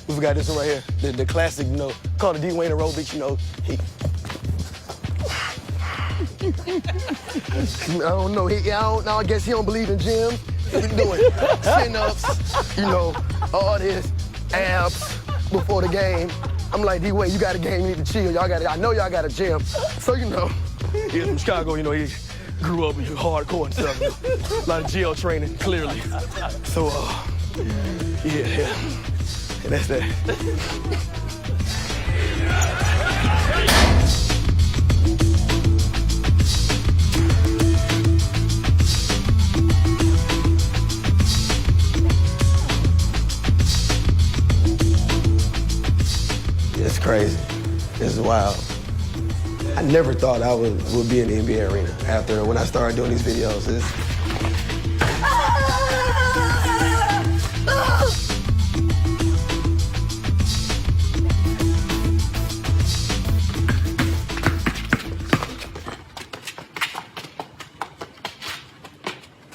We got this one right here, the classic, you know, called the Dwyane aerobics, you know. I don't know, I guess he don't believe in gyms. He doing chin-ups, you know, all this, abs before the game. I'm like, D-Wayne, you got a game, you need to chill. I know y'all got a gym. So, you know, he's from Chicago, you know, he grew up hardcore and stuff. A lot of jail training, clearly. So, yeah. And that's that. It's crazy. It's wild. I never thought I would be in the NBA arena after when I started doing these videos.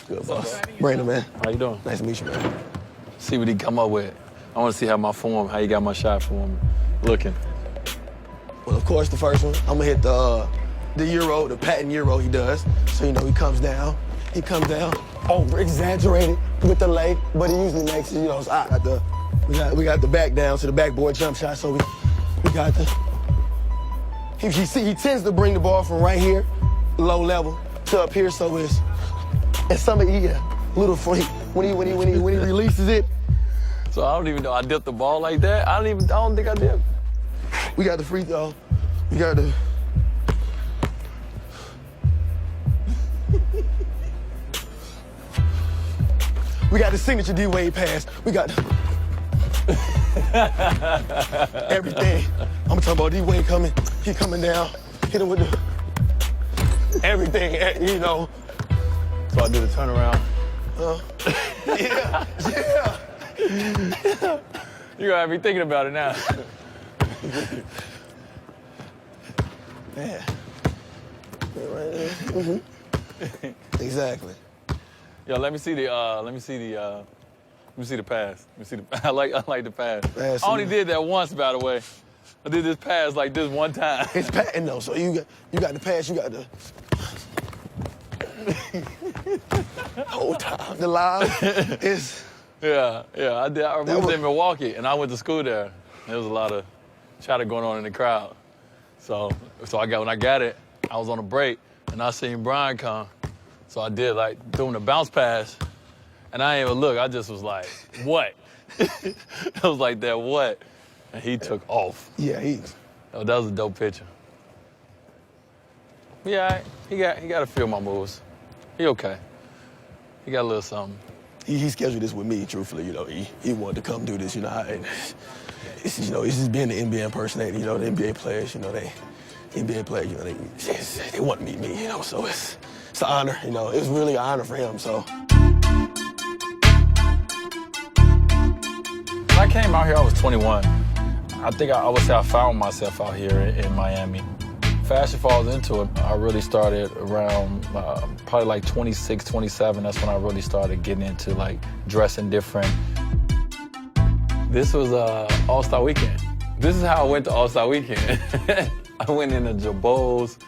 Good, boss. Brandon, man. How you doing? Nice to meet you, man. See what he come up with. I want to see how he got my shot form looking. Well, of course, the first one, I'm gonna hit the Euro, the patent Euro he does. So, you know, he comes down, over-exaggerated with the lay, but he usually makes it, you know, so we got the back down to the backboard jump shot, so we got the, he tends to bring the ball from right here, low level, to up here, so it's some of little freak, when he releases it. So I don't even know I dipped the ball like that. I don't think I did. We got the free throw. We got the signature D-Wade pass. We got everything. I'm talking about D-Wade coming. He coming down. Hit him with everything, you know. So I did a turnaround. Yeah. You're gonna have me thinking about it now. Man. Right there. Mm-hmm. Exactly. Yo, let me see the pass. I like the pass. I only did that once, by the way. I did this pass like this one time. It's patent though, so you got the pass, you got the whole time. The live is. Yeah, I did. I was in Milwaukee, and I went to school there. There was a lot of chatter going on in the crowd. So when I got it, I was on a break, and I seen Brian come. So I did like doing a bounce pass, and I didn't even look. I just was like, what? I was like, that what? And he took off. Yeah, Oh, that was a dope picture. Yeah, he got to feel my moves. He okay. He got a little something. He scheduled this with me, truthfully, you know. He wanted to come do this, you know. It's just being the NBA impersonator, you know, the NBA players, you know, NBA players, you know, they want to meet me, you know, so it's an honor, you know. It was really an honor for him, so. When I came out here, I was 21. I think I would say I found myself out here in Miami. Fashion falls into it. I really started around probably like 26, 27. That's when I really started getting into like dressing different. This was All-Star Weekend. This is how I went to All-Star Weekend. I went in a Jabot's,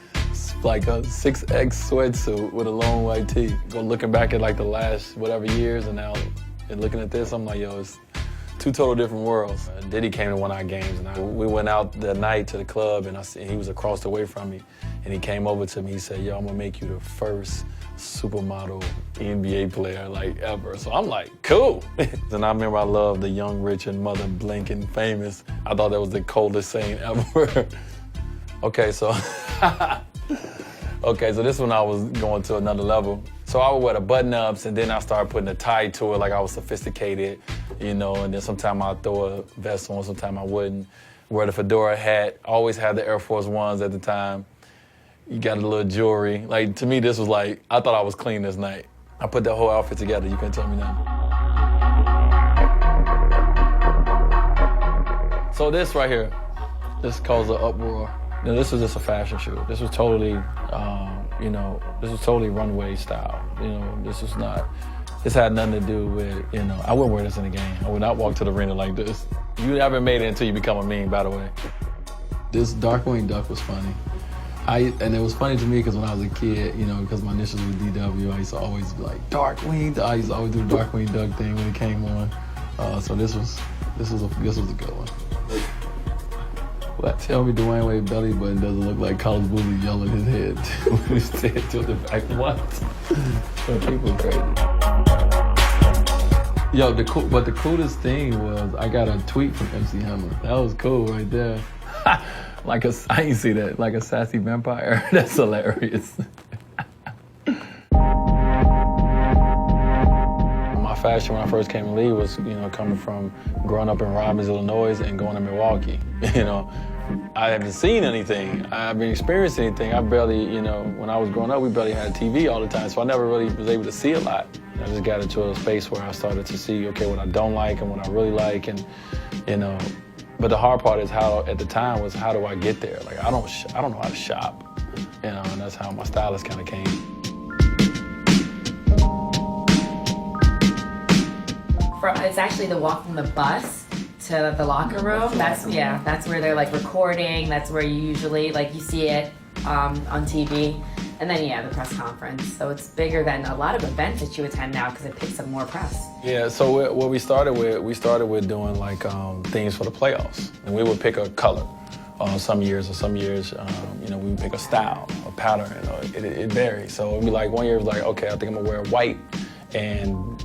like a 6X sweatsuit with a long white tee. Looking back at like the last whatever years and now and looking at this, I'm like, yo, it's two total different worlds. Diddy came to one of our games, and we went out that night to the club, and he was across the way from me, and he came over to me. He said, yo, I'm gonna make you the first supermodel NBA player like ever. So I'm like, cool. And I remember I loved the Young, Rich, and Mother Blinking Famous. I thought that was the coldest saying ever. Okay, so this one I was going to another level. So I would wear the button-ups, and then I started putting a tie to it like I was sophisticated, you know, and then sometimes I'd throw a vest on, sometimes I wouldn't. Wear the fedora hat, always had the Air Force Ones at the time. You got a little jewelry. Like, to me, this was like, I thought I was clean this night. I put the whole outfit together, you couldn't tell me nothing. So this right here, this caused an uproar. Now, this was just a fashion shoot. This was totally, this was totally runway style. You know, this had nothing to do with, I wouldn't wear this in a game. I would not walk to the arena like this. You never made it until you become a meme, by the way. This Darkwing Duck was funny. And it was funny to me because when I was a kid, you know, because my initials were DW, I used to always be like, Darkwing. I used to always do the Darkwing Duck thing when it came on. So this was a good one. Well, tell me Dwyane Wade belly button doesn't look like college bully yelling his head when he said to the back. What? But people are crazy. Yo, but the coolest thing was I got a tweet from MC Hammer. That was cool right there. I didn't see that. Like a sassy vampire. That's hilarious. My fashion when I first came to Lee was, you know, coming from growing up in Robbins, Illinois, and going to Milwaukee. You know, I haven't seen anything. I haven't experienced anything. I barely, you know, when I was growing up, we barely had TV all the time, so I never really was able to see a lot. I just got into a space where I started to see, okay, what I don't like and what I really like, and, you know. But the hard part is how, at the time, was how do I get there? Like, I don't know how to shop, you know, and that's how my stylist kind of came. It's actually the walk from the bus to the locker room. That's where they're like recording. That's where you usually, like, you see it on TV. And then, the press conference. So it's bigger than a lot of events that you attend now because it picks up more press. Yeah, so what we started with doing like things for the playoffs. And we would pick a color some years, you know, we would pick a style, a pattern. It varies. So it'd be like one year it was like, okay, I think I'm gonna wear white and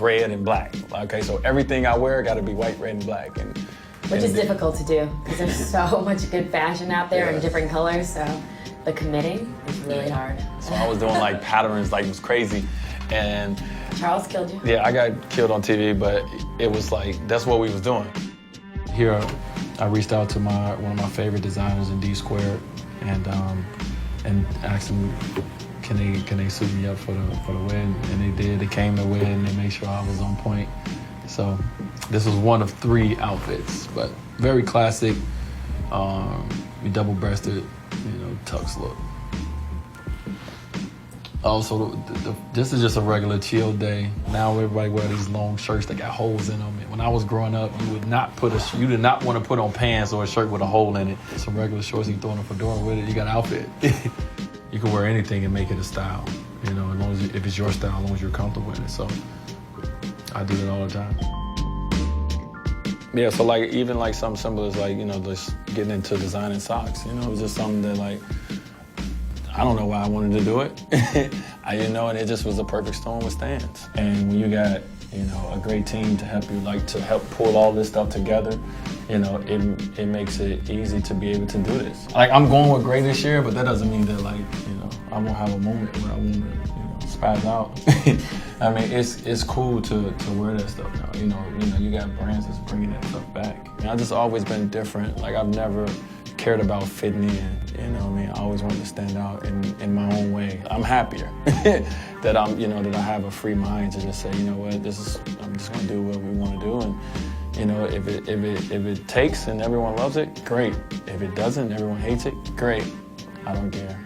red and black. Okay, so everything I wear gotta be white, red, and black. Which is difficult to do because there's so much good fashion out there in different colors. So the committing is really hard. So I was doing like patterns, like it was crazy. And Charles killed you? Yeah, I got killed on TV, but it was like, that's what we was doing. Here, I reached out to one of my favorite designers in D Squared and asked them, can they suit me up for the wedding? And they did. They came to the wedding, they made sure I was on point. So this was one of 3 outfits, but very classic. We double-breasted, you know, tux look. Also, this is just a regular chill day. Now everybody wear these long shirts that got holes in them. And when I was growing up, you did not want to put on pants or a shirt with a hole in it. Some regular shorts, you throw in a fedora with it, you got an outfit. You can wear anything and make it a style, you know, as long as if it's your style, as long as you're comfortable with it. So I do it all the time. Yeah, so like even like some symbols like, you know, just getting into designing socks, you know, it was just something that like, I don't know why I wanted to do it. I didn't know, and it just was a perfect storm with Stans. And when you got, you know, a great team to help you, like to help pull all this stuff together, you know, it makes it easy to be able to do this. Like I'm going with great this year, but that doesn't mean that like, you know, I won't have a moment where I want to, you know, spaz out. I mean, it's cool to wear that stuff now. You know, you got brands that's bringing that stuff back. And I've just always been different. Like I've never cared about fitting in. You know what I mean? I always wanted to stand out in my own way. I'm happier that that I have a free mind to just say, you know what, I'm just gonna do what we want to do, and you know, if it takes and everyone loves it, great. If it doesn't, everyone hates it, great. I don't care.